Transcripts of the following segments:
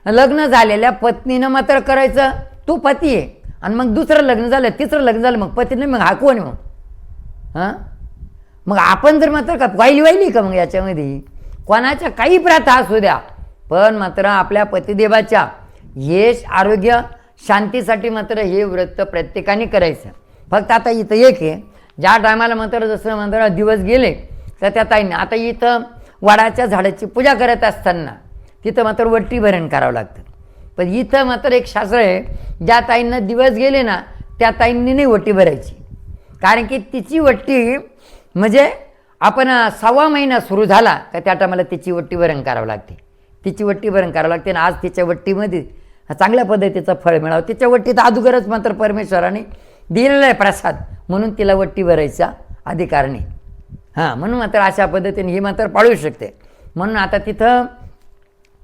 लग्न झालेल्या पत्नीनं मात्र करायचं, तू पती आहे, आणि मग दुसरं लग्न झालं, तिसरं लग्न झालं, मग पती नाही, मग हा कोण आहे मग? हां, मग आपण जर मात्र का वाहिली का मग याच्यामध्ये? कोणाच्या काही प्रथा असू द्या, पण मात्र आपल्या पतिदेवाच्या यश आरोग्य शांतीसाठी मात्र हे व्रत प्रत्येकाने करायचं. फक्त आता इथं एक आहे, ज्या टायमाला मात्र जसं मात्र दिवस गेले तर त्या ताईंनी आता इथं वडाच्या झाडाची पूजा करत असताना तिथं मात्र वट्टी भरण करावं लागतं. पण इथं मात्र एक शास्त्र आहे, ज्या ताईंना दिवस गेले ना त्या ताईंनी नाही वट्टी भरायची, कारण की तिची वट्टी म्हणजे आपण 6वा महिना सुरू झाला का त्या टायमाला तिची वट्टी भरण करावं लागते. तिची वट्टी भरण करावं लागते आणि आज तिच्या वट्टीमध्ये चांगल्या पद्धतीचं फळ मिळावं. तिच्या वट्टीत अगोदरच मात्र परमेश्वराने दिलेला आहे प्रसाद, म्हणून तिला वट्टी भरायचा अधिकार नाही. हां, म्हणून मात्र अशा पद्धतीने ही मात्र पाळू शकते. म्हणून आता तिथं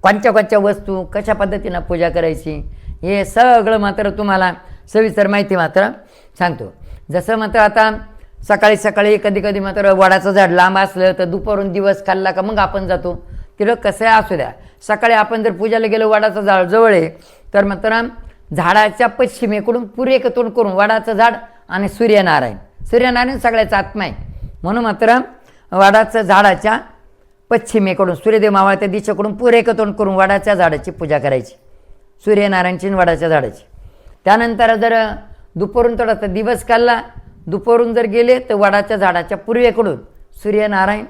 कोणत्या वस्तू कशा पद्धतीनं पूजा करायची हे सगळं मात्र तुम्हाला सविस्तर माहिती मात्र सांगतो. जसं मात्र आता सकाळी कधी मात्र वडाचं झाड लांब असलं तर दुपारून दिवस खाल्ला का मग आपण जातो तिथं. कसं असू द्या, सकाळी आपण जर पूजाला गेलो वडाचं झाड जवळ आहे तर झाडाच्या पश्चिमेकडून पूर्वेकडून करून वडाचं झाड आणि सूर्यनारायण सगळ्याचा आत्मा आहे, म्हणून मात्र वडाचं झाडाच्या पश्चिमेकडून सूर्यदेव मावळत्या दिशेकडून पूर्वेकडून करून वडाच्या झाडाची पूजा करायची, सूर्यनारायणची वडाच्या झाडाची. त्यानंतर जर दुपारून थोडासा दिवस काढला, दुपारून जर गेले तर वडाच्या झाडाच्या पूर्वेकडून सूर्यनारायण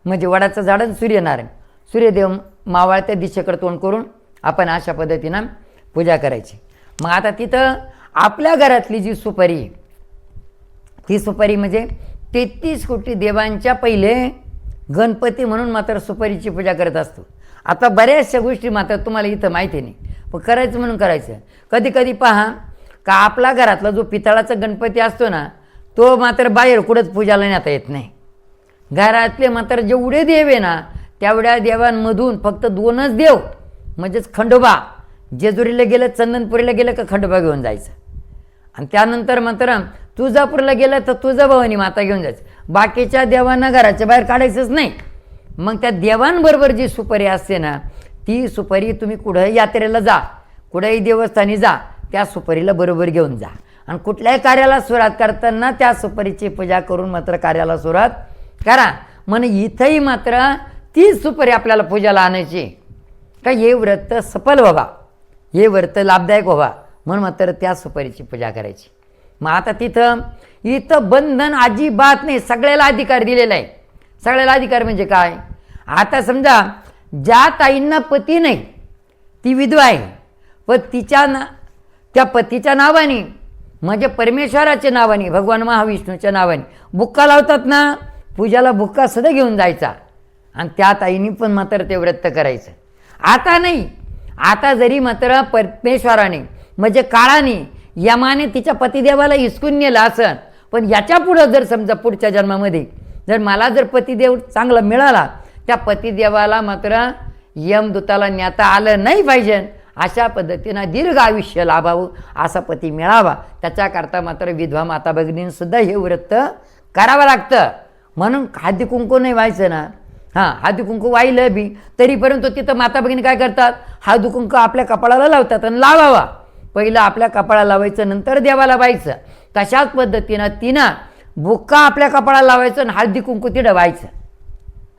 म्हणजे वडाचं झाड आणि सूर्यदेव मावळत्या दिशेकडे तोंड करून आपण अशा पद्धतीनं पूजा करायची. मग आता तिथं आपल्या घरातली जी सुपारी आहे ती सुपारी म्हणजे 33 कोटी देवांच्या पहिले गणपती म्हणून मात्र सुपारीची पूजा करत असतो. आता बऱ्याचशा गोष्टी मात्र तुम्हाला इथं माहिती नाही, पण करायचं म्हणून करायचं. कधी पहा का आपला घरातला जो पितळाचा गणपती असतो ना तो मात्र बाहेर कुठंच पूजाला नेता येत नाही. घरातले मात्र जेवढे देव आहे ना तेवढ्या देवांमधून फक्त 2च देव म्हणजेच खंडोबा, जेजुरीला गेलं चंदनपुरीला गेलं का खंडोबा घेऊन जायचं, आणि त्यानंतर मात्र तुळजापूरला गेलं तर तुळजाभवानी माता घेऊन जायचं. बाकीच्या देवांना घराच्या बाहेर काढायचंच नाही. मग त्या देवांबरोबर जी सुपारी असते ना ती सुपारी तुम्ही कुठंही यात्रेला जा, कुठेही देवस्थानी जा, त्या सुपारीला बरोबर घेऊन जा, आणि कुठल्याही कार्याला सुरुवात करताना त्या सुपारीची पूजा करून मात्र कार्याला सुरुवात करा. म्हणून इथंही मात्र तीच सुपारी आपल्याला पूजाला आणायची का हे व्रत सफल व्हावा, हे व्रत लाभदायक व्हावा, म्हणून मात्र त्या सुपारीची पूजा करायची. मग आता इथं बंधन अजिबात नाही, सगळ्याला अधिकार दिलेला आहे. सगळ्याला अधिकार म्हणजे काय, आता समजा ज्या ताईंना पती नाही ती विधवा आहे, पण त्या पतीच्या नावाने म्हणजे परमेश्वराच्या नावाने भगवान महाविष्णूच्या नावाने बुक्का लावतात ना, पूजाला बुक्का सुद्धा घेऊन जायचा, आणि त्या ताईंनी पण मात्र ते व्रत करायचं. आता नाही, आता जरी मात्र परमेश्वराने म्हणजे काळाने यमाने तिच्या पतिदेवाला हिसकून नेलं असं, पण याच्या पुढं जर समजा पुढच्या जन्मामध्ये जर मला जर पतिदेव चांगला मिळाला, त्या पतिदेवाला मात्र यमदूताला नेता आलं नाही पाहिजे, अशा पद्धतीनं दीर्घ आयुष्य लाभावं असा पती मिळावा, त्याच्याकरता मात्र विधवा माता भगिनींसुद्धा हे व्रत करावं लागतं. म्हणून हळदी कुंकू नाही व्हायचं ना, हां हळदी कुंकू वाहिलं बी तरी परंतु तिथं माता भगिनी काय करतात, हळदी कुंकू आपल्या कपाळाला लावतात आणि लावावा. पहिलं आपल्या कपाळाला लावायचं नंतर देवाला व्हायचं. तशाच पद्धतीनं तिनं बुक्का आपल्या कपाळाला लावायचं आणि हळदी कुंकू तिथं व्हायचं.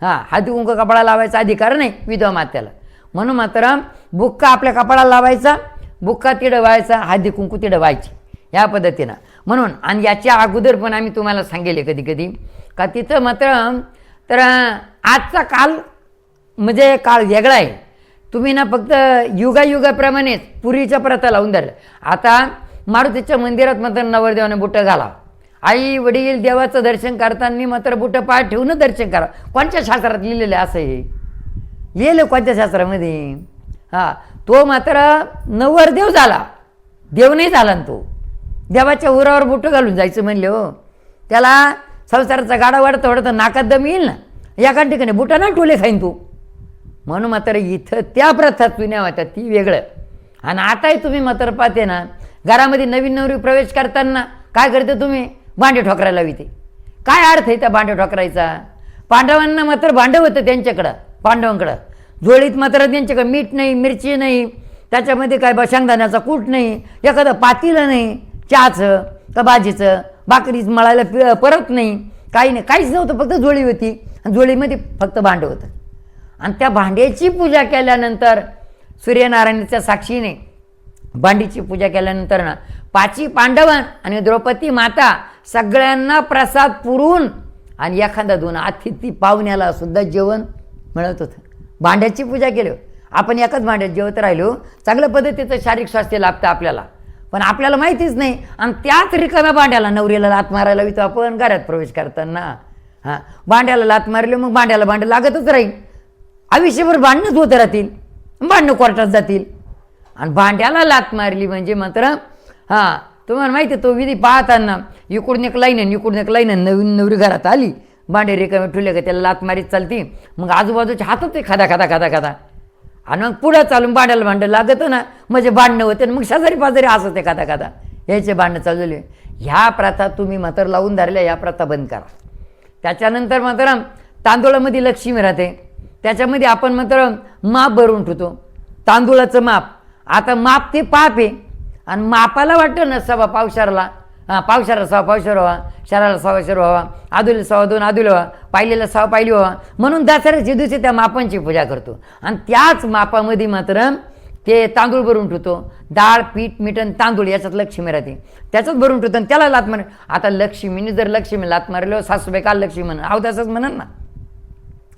हां हळदी कुंकू कपाळाला लावायचा अधिकार नाही विधवा मात्याला, म्हणून मात्र बुक्का आपल्या कपाळाला लावायचा, बुक्का तिथं व्हायचा, हळदी कुंकू तिथं व्हायची या पद्धतीनं. म्हणून आणि याच्या अगोदर पण आम्ही तुम्हाला सांगेले कधी का तिथं मात्र तर आजचा काल म्हणजे काळ वेगळा आहे. तुम्ही ना फक्त युगाप्रमाणेच पूर्वीच्या प्रथा लावून धरलं. आता मारुतीच्या मंदिरात मात्र नवरदेवाने बुटं घाला, आई वडील देवाचं दर्शन करताना मात्र बुटं पाय ठेवून दर्शन करा. कोणत्या शास्त्रात लिहिलेलं असं हे लिहिलं कोणत्या शास्त्रामध्ये? हां तो मात्र नवरदेव झाला, देव नाही झाला ना तो. देवाच्या उरावर बुटं घालून जायचं म्हणले हो, त्याला संसाराचा गाडा वाढत नाकात दम येईल ना, एका ठिकाणी बुटा ना टोले खाईन तू. म्हणून मात्र इथं त्या प्रथा जुन्या होत्या ती वेगळं. आणि आताही तुम्ही मात्र पाहते ना घरामध्ये नवीन नवरी प्रवेश करताना काय करते तुम्ही, भांडे ठोकरायला लाविते. काय अर्थ आहे त्या भांडे ठोकरायचा? पांडवांना मात्र भांडं होतं त्यांच्याकडं, पांडवांकडं जोडीत मात्र त्यांच्याकडं मीठ नाही, मिरची नाही, त्याच्यामध्ये काय बा शेंगदाण्याचा कूट नाही, एखादं पातीलं नाही चहाचं का भाजीचं, भाकरीच मळायला परत नाही, काही नाही, काहीच नव्हतं, फक्त जोळी होती आणि जोळीमध्ये फक्त भांडं होतं. आणि त्या भांड्याची पूजा केल्यानंतर सूर्यनारायणाच्या साक्षीने भांडीची पूजा केल्यानंतर ना पाची पांडवन आणि द्रौपदी माता सगळ्यांना प्रसाद पुरवून आणि एखादा दोन अतिथी पाहुण्याला सुद्धा जेवण मिळत होतं. भांड्याची पूजा केली. आपण एकाच भांड्यात जेवत राहिलो, चांगल्या पद्धतीचं शारीरिक स्वास्थ्य लाभतं आपल्याला, पण आपल्याला माहितीच नाही. आणि त्याच रिकाम्या भांड्याला नवरीला लात मारायला वितो आपण घरात प्रवेश करताना. हां, भांड्याला लात मारले मग भांड्याला भांडं लागतच राहील, आयुष्यभर भांडणंच होत राहतील, भांडणं कोर्टात जातील. आणि भांड्याला लात मारली म्हणजे मात्र हां, तुम्हाला माहिती आहे तो विधी पाहताना इकडून एक लाईन आणि इकडून एक लाईन, नवीन नवरी घरात आली, भांडे रिकामे ठुले का त्याला लात मारीत चालती, मग आजूबाजूच्या हातच आहे खादा खादा खादा खादा, आणि मग पुढं चालून भांड्याला भांडं लागतं ना, म्हणजे भांडणं होते, मग शेजारी पाजारी असं ते खादा खादा यायचे भांडणं चालवले. ह्या प्रथा तुम्ही मात्र लावून धरल्या, या प्रथा बंद करा. त्याच्यानंतर मात्र तांदूळामध्ये लक्ष्मी राहते, त्याच्यामध्ये आपण मात्र माप भरून ठेवतो, तांदूळाचं माप. आता माप ते पाप आहे, आणि मापाला वाटतं ना सव्वा पावशेरला, पावशेराला सव्वा पावशेर व्हावा, शहराला सव्वाशेर व्हावा, आदुला सव्वा दोन आदुला व्हावा, पाहिलेला सव्वा पाहिली व्हावा, म्हणून दसऱ्याच्या दिवशी त्या मापांची पूजा करतो. आणि त्याच मापामध्ये मात्र ते तांदूळ भरून ठेवतो, डाळ पीठ मीठ आणि तांदूळ याच्यात लक्ष्मी राहते, त्याच्यात भरून ठेवतो आणि त्याला लात मार. आता लक्ष्मीने जर लक्ष्मी लात मारलं, सासूबाई काल लक्ष्मी म्हणून अवदासच म्हणन ना,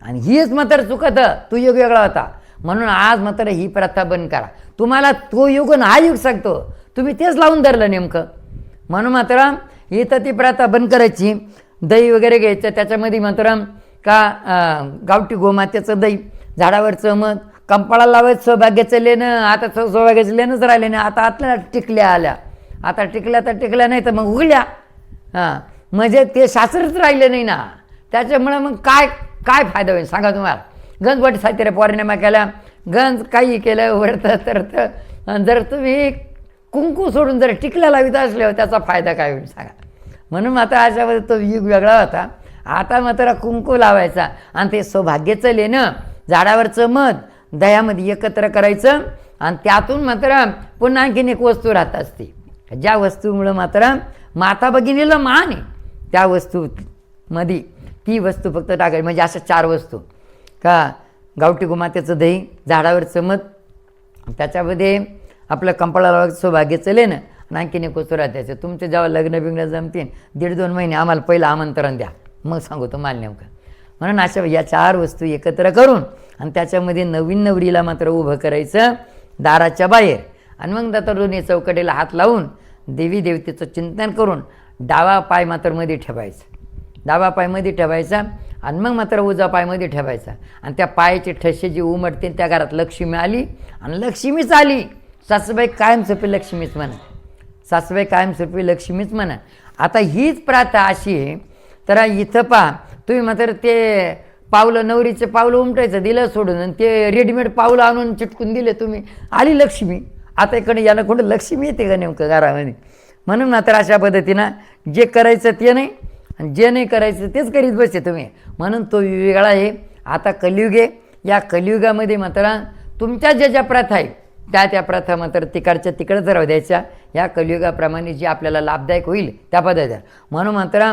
आणि हीच मात्र चुकत, तू योग वेगळा होता. म्हणून आज मात्र ही प्रथा बंद करा. तुम्हाला तो युग आणि हा युग सांगतो, तुम्ही तेच लावून धरलं नेमकं. म्हणून मात्र इथं ती प्रथा बंद करायची. दही वगैरे घ्यायचं, त्याच्यामध्ये मात्र का गावठी गोमातेचं दही, झाडावरचं मध, कंपाळाला लावायचं सौभाग्याचं लेणं. आता सौभाग्याचं लेणंच राहिले नाही, आता आपल्याला टिकल्या आल्या, आता टिकल्या तर टिकल्या नाही तर मग उघड्या. हां, म्हणजे ते शास्त्रच राहिले नाही ना, त्याच्यामुळं मग काय काय फायदा होईल सांगा तुम्हाला. गंज वाटी साहित्य पौर्णिमा केल्या, गंज काही केलं वरतं तर जर तुम्ही कुंकू सोडून जर टिकल्या लावित असल्यावर त्याचा फायदा काय होईल सांगा. म्हणून आता अशामध्ये तो युग वेगळा होता. आता मात्र कुंकू लावायचा आणि ते सौभाग्याचं लेणं, झाडावरचं मध दह्यामध्ये एकत्र करायचं, आणि त्यातून मात्र पुन्हा आणखीन एक वस्तू राहत असते, ज्या वस्तूमुळं मात्र माता भगिनीला मान आहे, त्या वस्तूमध्ये ती वस्तू फक्त टाकायची. म्हणजे अशा 4 वस्तू का गावठी गोमातेचं दही, झाडावरचं मध, त्याच्यामध्ये आपलं कंपाळाला सौभाग्याचं लेणं, आणि आणखीन एक वस्तू राहत्याचं. तुमचे जेव्हा लग्न बिग्न जमतील 1.5-2 महिने आम्हाला पहिलं आमंत्रण द्या, मग सांगू तुम्हाला नेमकं. म्हणून अशा या 4 वस्तू एकत्र करून आणि त्याच्यामध्ये नवीन नवरीला मात्र उभं करायचं दाराच्या बाहेर, आणि मग आता दोन्ही चौकटीला हात लावून देवी देवतेचं चिंतन करून डावा पाय मात्र मध्ये ठेवायचा, डावा पाय मध्ये ठेवायचा, आणि मग मात्र उजवा पाय मध्ये ठेवायचा. आणि त्या पायाचे ठसे जे उमटते त्या घरात लक्ष्मी आली, आणि लक्ष्मीच आली. सासूबाई कायमस्वरूपी लक्ष्मीच म्हणा, सासूबाई कायमस्वरूपी लक्ष्मीच म्हणा. आता हीच प्रथा अशी आहे. तर इथं पहा तुम्ही मात्र ते पावलं, नवरीचे पावलं उमटायचं दिलं सोडून, आणि ते रेडीमेड पावलं आणून चिटकून दिले तुम्ही, आली लक्ष्मी. आता इकडे याला कुठं लक्ष्मी येते का नेमकं घरामध्ये. म्हणून मात्र अशा पद्धतीनं जे करायचं ते नाही, आणि जे नाही करायचं तेच करीत बसते तुम्ही. म्हणून तो वेगळा आहे. आता कलियुग आहे. या कलियुगामध्ये मात्र तुमच्या ज्या प्रथा आहे त्या प्रथा मात्र तिकडच्या तिकडंच राहू द्यायच्या. या कलियुगाप्रमाणे जे आपल्याला लाभदायक होईल त्या पद्धतीनं. म्हणून मात्र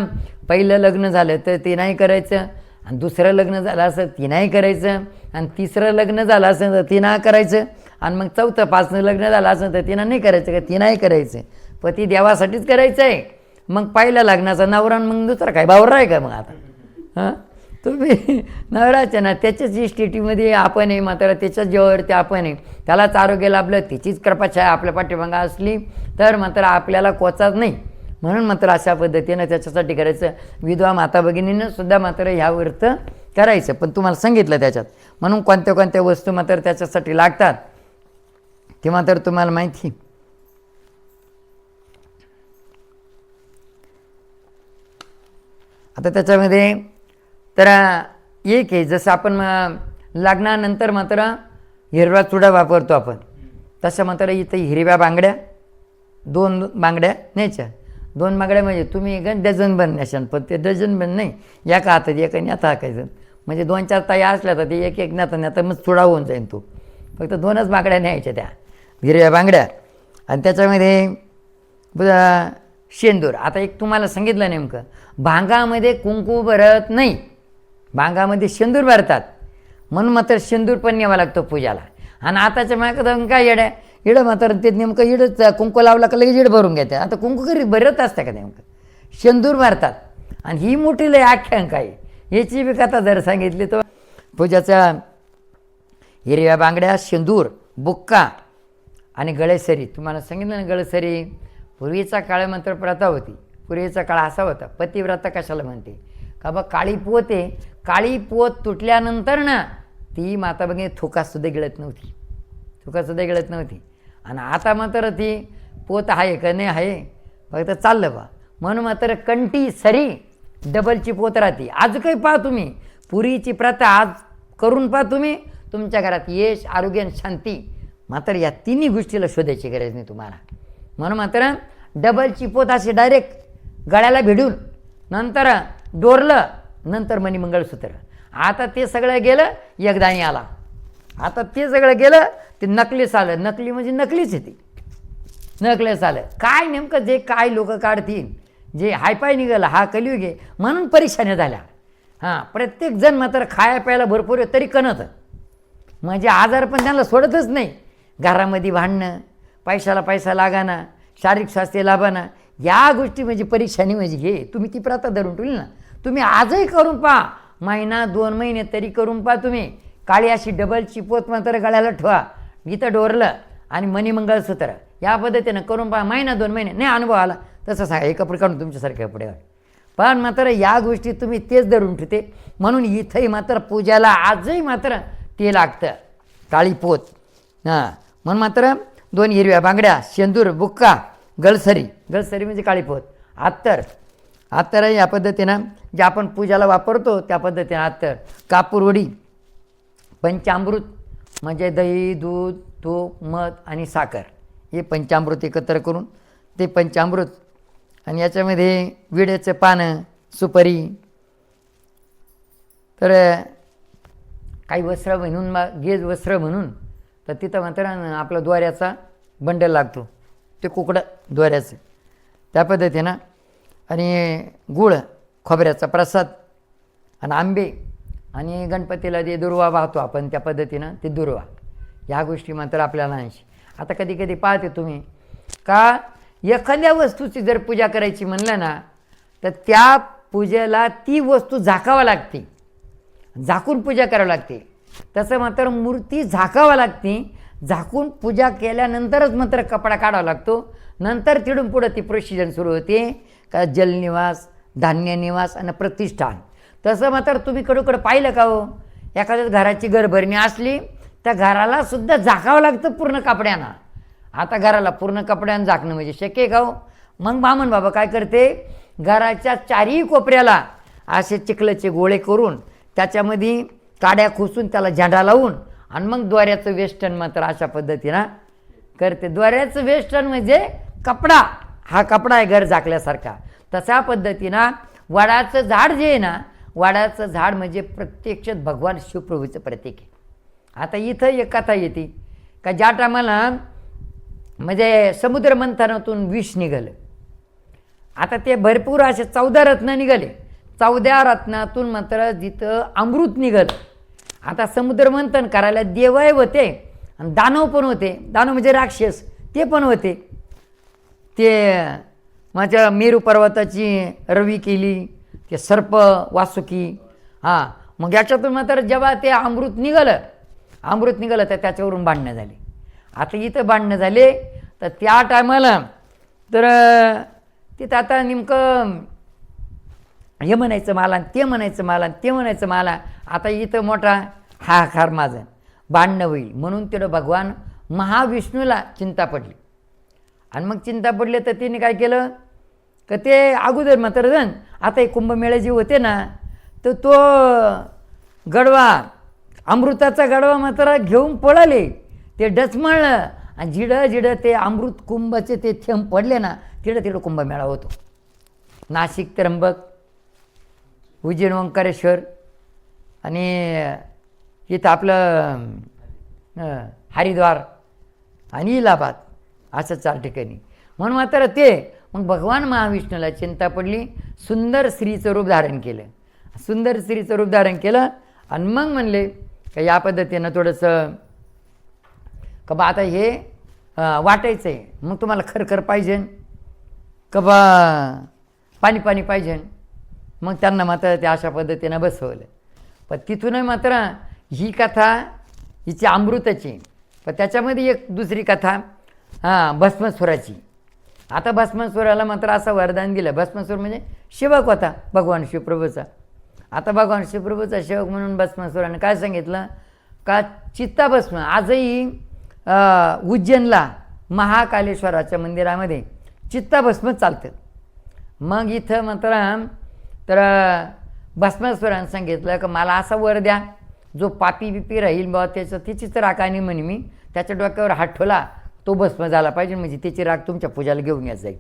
पहिलं लग्न झालं तर ते नाही करायचं, आणि दुसरं लग्न झालं असं ती नाही करायचं, आणि तिसरं लग्न झालं असं तर ती नाही करायचं, आणि मग 4थं 5नं लग्न झालं असं तर तिनं नाही करायचं का ती नाही करायचं. पती देवासाठीच करायचं आहे. मग पहिल्या लग्नाचा नवरा, मग दुसरा काय बावरा आहे का मग आता. हां, तुम्ही नवराच्या ना त्याच्याच इस्टेटीमध्ये आपण आहे, मात्र त्याच्याच जेव्हावरती आपण आहे, त्यालाच आरोग्य लाभलं, त्याचीच कृपाछाया आपल्या पाठीमागं असली तर मात्र आपल्याला कोचाच नाही. म्हणून मात्र अशा पद्धतीनं त्याच्यासाठी करायचं. विधवा माता भगिनीनं सुद्धा मात्र ह्यावरत करायचं. पण तुम्हाला सांगितलं त्याच्यात, म्हणून कोणत्या कोणत्या वस्तू मात्र त्याच्यासाठी लागतात ते मात्र तुम्हाला माहिती. आता त्याच्यामध्ये तर एक आहे, जसं आपण लग्नानंतर मात्र हिरवा चुडा वापरतो आपण, तसं मात्र इथं हिरव्या बांगड्या 2 बांगड्या न्यायच्या. 2 बांगड्या म्हणजे तुम्ही डझन बन नेशान, पण ते डझन बन नाही, एका हातात एकाने आता हाकायचं. म्हणजे 2-4 ताई असल्या तर ते एक नेता नेता मग चुडा होऊन जाईल. तो फक्त 2च बांगड्या न्यायच्या त्या. हिरव्या बांगड्या आणि त्याच्यामध्ये शेंदूर. आता एक तुम्हाला सांगितलं नेमकं, भांगामध्ये कुंकू भरत नाही, भांगामध्ये शेंदूर भरतात, म्हणून मात्र शेंदूर पण न्यावा लागतो पूजाला. आणि आताच्या मागं काय येड्या इडं मात्र ते नेमकं इडं कुंकू लावला का लगेच इडं भरून घेते. आता कुंकू घरी भरत असतं का नेमकं, शेंदूर भरतात. आणि ही मोठी लय आख्यानक आहे, याची बी कथा जर सांगितली तर पूजाच्या हिरव्या बांगड्या, शेंदूर, बुक्का आणि गळेसरी. तुम्हाला सांगितलं ना गळेसरी, पूर्वीचा काळ मात्र प्रथा होती. पूर्वीचा काळ असा होता, पतिव्रता कशाला म्हणते का बा, काळी पोत आहे, काळी पोत तुटल्यानंतर ना ती माता बघे थुकासुद्धा गिळत नव्हती, थुकासुद्धा गिळत नव्हती. आणि आता मात्र ती पोत आहे का नाही आहे फक्त चाललं बा, म्हणून मात्र कंठी सरी डबलची पोत राहते. आज काही पहा तुम्ही, पूर्वीची प्रथा आज करून पहा तुम्ही, तुमच्या घरात यश, आरोग्य आणि शांती. मात्र या तिन्ही गोष्टीला शोधायची गरज नाही तुम्हाला. म्हणून मात्र डबलची पोत अशी डायरेक्ट गळ्याला भिडून नंतर डोरलं, नंतर मणी मंगळसूत्र. आता ते सगळं गेलं, एकदाणी आला. आता ते सगळं गेलं, ते नकलीच आलं. नकली म्हणजे नकलीच येते, नकलीच आलं. काय नेमकं जे काय लोक काढतील, जे हायपाय निघालं, हा कलियुग आहे म्हणून परेशान्या झाल्या. हां, प्रत्येक जण मात्र खाया प्यायला भरपूर आहे तरी कणत, म्हणजे आजार पण त्यांना सोडतच नाही. घरामध्ये भांडणं, पैशाला पैसा लागाना, शारीरिक स्वास्थ्य लाभाना, या गोष्टी म्हणजे परेशानी. म्हणजे हे तुम्ही ती प्रथा धरून ठेवली ना, तुम्ही आजही करून पहा, महिना 2 महिने तरी करून पहा तुम्ही. काळी अशी डबलची पोत मात्र गळ्याला ठेवा, इथं डोरलं आणि मणी मंगळसूत्र, या पद्धतीनं करून पहा. महिना 2 महिने नाही अनुभव आला तसं सांगा, हे कपडे काढून तुमच्यासारखे कपडे घाल. पण मात्र या गोष्टी तुम्ही तेच धरून ठेवते. म्हणून इथंही मात्र पूजाला आजही मात्र ते लागतं, काळी पोत. हां, म्हणून मात्र 2 हिरव्या बांगड्या, शेंदूर, बुक्का, गळसरी. गळसरी म्हणजे काळी पोत. अत्तर, अत्तर या पद्धतीनं जे आपण पूजाला वापरतो त्या पद्धतीनं अत्तर. कापूरवडी, पंचामृत म्हणजे दही, दूध, तूप, मध आणि साखर, हे पंचामृत एकत्र करून ते पंचामृत. आणि याच्यामध्ये विड्याचं पानं, सुपारी, तर काही वस्त्र म्हणून गेज वस्त्र म्हणून, तर तिथं मात्र आपला दोऱ्याचा बंडल लागतो, ते कुकडं दोऱ्याचं, त्या पद्धतीनं. आणि गुळ, खोबऱ्याचा प्रसाद आणि आंबे, आणि गणपतीला जे दुर्वा वाहतो आपण त्या पद्धतीनं ते दुर्वा, ह्या गोष्टी मात्र आपल्याला आणशी. आता कधी कधी पाहते तुम्ही का एखाद्या वस्तूची जर पूजा करायची म्हणलं ना, तर त्या पूजेला ती वस्तू झाकावं लागते, झाकून पूजा करावी लागते. तसं मात्र मूर्ती झाकावं लागते, झाकून पूजा केल्यानंतरच मात्र कपडा काढावा लागतो. नंतर तिडून पुढं ती प्रोसिजर सुरू होते का जलनिवास, धान्यनिवास आणि प्रतिष्ठान. तसं मात्र तुम्ही कडूकडं पाहिलं का हो, एखाद्या घराची घरभरणी असली त्या घराला सुद्धा झाकावं लागतं पूर्ण कपड्यानं. आता घराला पूर्ण कपड्यानं झाकणं म्हणजे शक्य आहे का हो? मग बामण बाबा काय करते, घराच्या चारही कोपऱ्याला असे चिखलाचे गोळे करून त्याच्यामध्ये काड्या खोसून त्याला झेंडा लावून आणि मग द्वाऱ्याचं वेस्टर्न मात्र अशा पद्धतीनं करते. द्वाऱ्याचं वेस्टर्न म्हणजे कपडा, हा कपडा आहे घर झाकल्यासारखा. तशा पद्धतीनं वडाचं झाड जे आहे ना, वडाचं झाड म्हणजे प्रत्यक्षात भगवान शिवप्रभूचं प्रतीक आहे. आता इथं एक कथा येते का ज्या टायमाला म्हणजे समुद्र मंथनातून विष निघालं. आता ते भरपूर असे 14 रत्न निघाले, 14 रत्नातून मात्र जिथं अमृत निघालं. आता समुद्र मंथन करायला देवय होते आणि दानव पण होते. दानव म्हणजे राक्षस, ते पण होते. ते माझ्या मेरू पर्वताची रवी केली, ते सर्प वासुकी. हां, मग याच्यातून मात्र जेव्हा ते अमृत निघालं तर त्याच्यावरून भांडणं झाली. आता इथं भांडणं झाले तर त्या टायमाला तर तिथं आता नेमकं हे म्हणायचं मला, ते म्हणायचं मला, ते म्हणायचं मला. आता इथं मोठा हाहाकार माझं भांडणं होईल म्हणून तिथं भगवान महाविष्णूला चिंता पडली. आणि मग चिंता पडली तर तिने काय केलं का, ते अगोदर मात्र जण आता एक कुंभमेळे जे होते ना, तर तो गडवा, अमृताचा गडवा मात्र घेऊन पळाले. ते डचमळलं आणि जिडं ते अमृत कुंभाचे ते थेंब पडले ना, तिडं कुंभमेळा होतो. नाशिक, त्र्यंबक, उज्जैन, ओंकारेश्वर आणि इथं आपलं हरिद्वार, आणि इलाहाबाद असं 4 ठिकाणी. म्हणून मात्र ते मग भगवान महाविष्णूला चिंता पडली, सुंदर स्त्रीचं रूप धारण केलं. सुंदर स्त्रीचं रूप धारण केलं आणि मग म्हणले का या पद्धतीनं थोडंसं का बा आता हे वाटायचं आहे. मग तुम्हाला खरखर पाहिजे का बा पाणी पाणी पाहिजे. मग त्यांना मात्र ते अशा पद्धतीनं बसवलं. पण तिथूनही मात्र ही कथा हिची अमृताची. पण त्याच्यामध्ये एक दुसरी कथा भस्मासुराची. आता भस्मासुराला मात्र असं वरदान दिलं. भस्मासुर म्हणजे सेवक होता भगवान शिवप्रभूचा. आता भगवान शिवप्रभूचा सेवक म्हणून भस्मासुराने काय सांगितलं का चित्ताभस्म आजही उज्जैनला महाकालेश्वराच्या मंदिरामध्ये चित्ताभस्म चालतं. मग इथं मात्र तर भस्मासुराने सांगितलं की मला असा वर द्या जो पापी बिपी राहील बाबा त्याचं तिचीच राख आणि म्हणे मी त्याच्या डोक्यावर हात ठेवला तो भस्म झाला पाहिजे म्हणजे त्याची राख तुमच्या पूजाला घेऊन यायचं जाईल.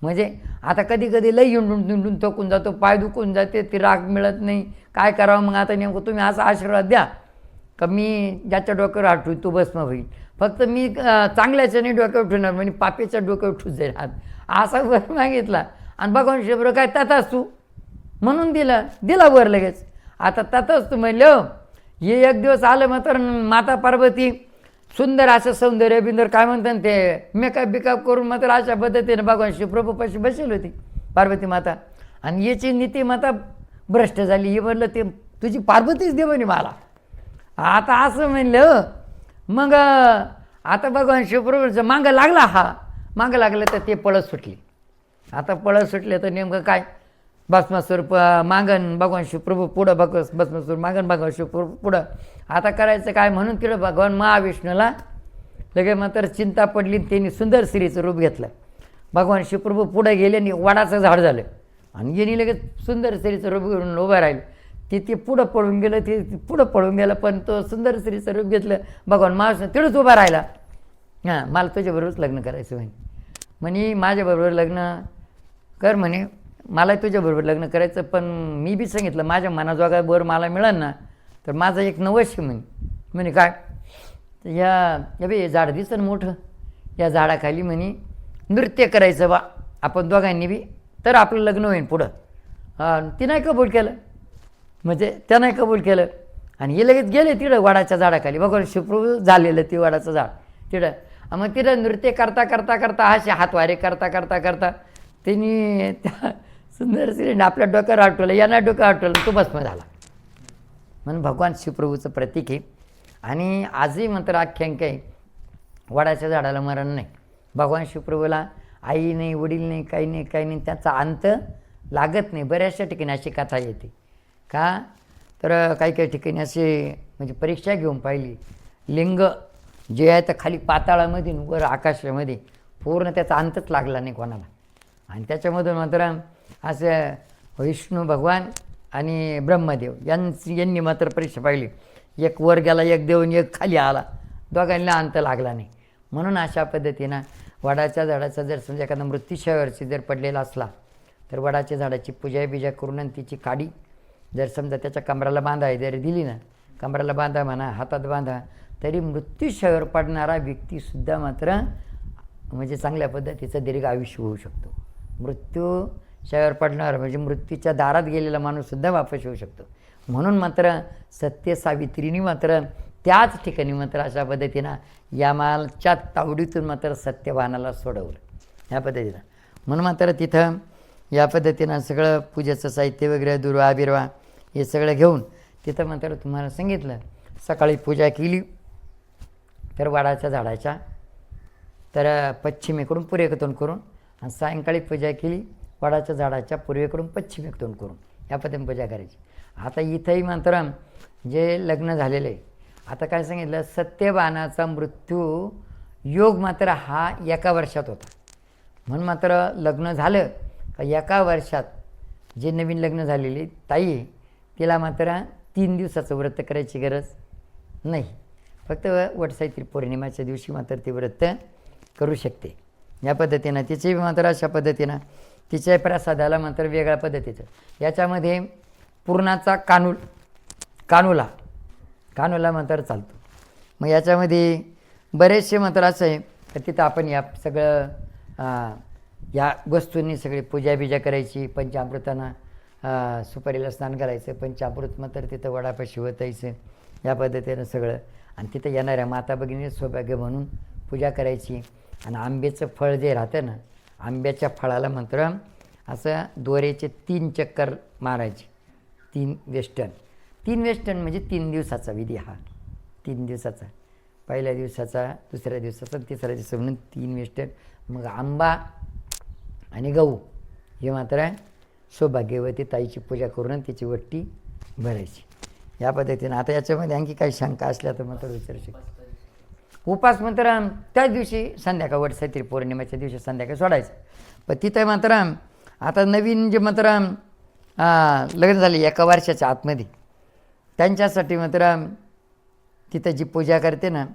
म्हणजे आता कधी कधी लई हिंडून थकून जातो, पाय दुखून जाते, ती राख मिळत नाही, काय करावं. मग आता नेमकं तुम्ही असा आशीर्वाद द्या का मी ज्याच्या डोक्यावर हात ठेवू तो भस्म होईल. फक्त मी चांगल्याच्याने डोक्यावर ठेवणार म्हणजे पापीच्या डोक्यावर ठेवून जाईल हात असा वर मागितला. आणि भगवान शिवप्रभू काय तथाच तू म्हणून दिला वर लगेच. आता तथाच तू म्हणलं हे एक दिवस आलं मात्र माता पार्वती सुंदर असं सौंदर्य बिंदर काय म्हणतात ते मेकअप बिकअप करून मात्र अशा पद्धतीने भगवान शिवप्रभूपाशी बसेल होती पार्वती माता. आणि याची नीती माता भ्रष्ट झाली. हे म्हणलं ते तुझी पार्वतीच दे म्हणे मला. आता असं म्हणलं मग आता भगवान शिवप्रभूचं मागं लागलं तर ते पळत सुटली. आता पळत सुटले तर नेमकं काय भस्मासूर मागण भगवान शिवप्रभू पुढं भस्मासूर मागण भगवान शिवप्रभू पुढं. आता करायचं काय म्हणून तिकडं भगवान महाविष्णूला लगे मात्र चिंता पडली. त्यांनी सुंदर स्त्रीचं रूप घेतलं. भगवान शिवप्रभू पुढं गेले आणि वडाचं झाड झालं आणि यांनी लगेच सुंदर स्त्रीचं रूप घेऊन उभं राहिलं. ते पुढं पळून गेलं, ते पुढं पळून गेलं. पण तो सुंदर स्त्रीचं रूप घेतलं भगवान महाविष्णू तिथंच उभा राहिला. मला तुझ्याबरोबरच लग्न करायचं म्हणे माझ्याबरोबर लग्न कर म्हणे, मला तुझ्याबरोबर लग्न करायचं. पण मी बी सांगितलं माझ्या मनाजोगा बर मला मिळेल ना तर माझं एक नवस म्हणे काय या बे झाड दिसतं मोठं या झाडाखाली म्हणे नृत्य करायचं बा आपण दोघांनी बी तर आपलं लग्न होईल पुढं. ती नाही कबूल केलं म्हणजे त्यानं कबूल केलं आणि हे लगेच गेले तिकडं वडाच्या झाडाखाली. भगवान शिवप्रभू झालेलं ती वडाचं झाड तिकडं. मग तिथं नृत्य करता असे हातवारे करता त्यांनी त्या सुंदर स्त्रीने आपल्या डोक्यावर आठवलं, यांना डोक्यावर आठवलं, तो भस्म झाला. म्हणून भगवान शिवप्रभूचं प्रतीक आहे. आणि आजही मात्र आख्यायिका आहे वडाच्या झाडाला मरण नाही. भगवान शिवप्रभूला आई नाही, वडील नाही, काही नाही, त्याचा अंत लागत नाही. बऱ्याचशा ठिकाणी अशी कथा येते का तर काही ठिकाणी असे म्हणजे परीक्षा घेऊन पाहिली लिंग जे आहे तर खाली पाताळामध्ये वर आकाशामध्ये पूर्ण त्याचा अंतच लागला नाही कोणाला. आणि त्याच्यामधून मात्र असं विष्णू भगवान आणि ब्रह्मदेव यांनी मात्र परीक्षा पाहिली. एक वर गेला, एक देऊन एक खाली आला, दोघांना अंत लागला नाही. म्हणून अशा पद्धतीनं वडाच्या झाडाचा जर समजा एखादा मृत्यूशयावरची जर पडलेला असला तर वडाच्या झाडाची पूजा करून आणि तिची काडी जर समजा त्याच्या कमराला बांधाय जरी दिली ना, कमराला बांधा म्हणा, हातात बांधा, तरी मृत्यूशयावर पडणारा व्यक्तीसुद्धा मात्र म्हणजे चांगल्या पद्धतीचं दीर्घ आयुष्य होऊ शकतो. मृत्यूशयावर पडणार म्हणजे मृत्यूच्या दारात गेलेला माणूससुद्धा वापस येऊ शकतो. म्हणून मात्र सत्य सावित्रीने मात्र त्याच ठिकाणी मात्र अशा पद्धतीनं यामालच्या तावडीतून मात्र सत्यवानाला सोडवलं ह्या पद्धतीनं. म्हणून मात्र तिथं या पद्धतीनं सगळं पूजेचं साहित्य वगैरे दुर्वा बिरवा हे सगळं घेऊन तिथं मात्र तुम्हाला सांगितलं सकाळी पूजा केली तर वडाच्या झाडाच्या तर पश्चिमेकडून पूर्वेकडून करून आणि सायंकाळी पूजा केली वडाच्या झाडाच्या पूर्वेकडून पश्चिमेकडून करून या पद्धतीने पूजा करायची. आता इथंही मात्र जे लग्न झालेलं आहे आता काय सांगितलं सत्यवानाचा मृत्यू योग मात्र हा एका वर्षात होता. म्हणून मात्र लग्न झालं का एका वर्षात जे नवीन लग्न झालेली ताई तिला मात्र 3 दिवसाचं व्रत करायची गरज नाही. फक्त वटसावित्री पौर्णिमेच्या दिवशी मात्र ती व्रत करू शकते. या पद्धतीनं तिचे मात्र अशा पद्धतीनं तिच्या प्रसादाला मात्र वेगळ्या पद्धतीचं याच्यामध्ये पूर्णाचा कानूला मात्र चालतो. मग याच्यामध्ये बरेचसे मात्र असं आहे तर तिथं आपण या सगळं या वस्तूंनी सगळी पूजा बिजा करायची. पंचामृतानं सुपारीला स्नान करायचं, पंचामृत मात्र तिथं वडापाशी ओतायचं, या पद्धतीनं सगळं. आणि तिथं येणाऱ्या माता भगिनी सौभाग्य म्हणून पूजा करायची. आणि आंब्याचं फळ जे राहतं ना, आंब्याच्या फळाला मात्र असं दोऱ्याचे 3 चक्कर मारायचे, 3 वेस्टर्न. 3 वेस्टर्न म्हणजे 3 दिवसाचा विधी हा. 3 दिवसाचा, पहिल्या दिवसाचा, दुसऱ्या दिवसाचा, तिसऱ्या दिवसा म्हणून 3 वेस्टर्न. मग आंबा आणि गहू हे मात्र सौभाग्यवती ताईची पूजा करून तिची वट्टी भरायची. या पद्धतीनं. आता याच्यामध्ये आणखी काही शंका असल्या तर मात्र विचारू शकतो. उपास मात्र त्याच दिवशी संध्याकाळ, वटसावित्री पौर्णिमेच्या दिवशी संध्याकाळी सोडायचं. पण तिथं मात्र आता नवीन जे मात्र लग्न झाले 1 वर्षाच्या आतमध्ये, त्यांच्यासाठी मात्र तिथं जी पूजा करते ना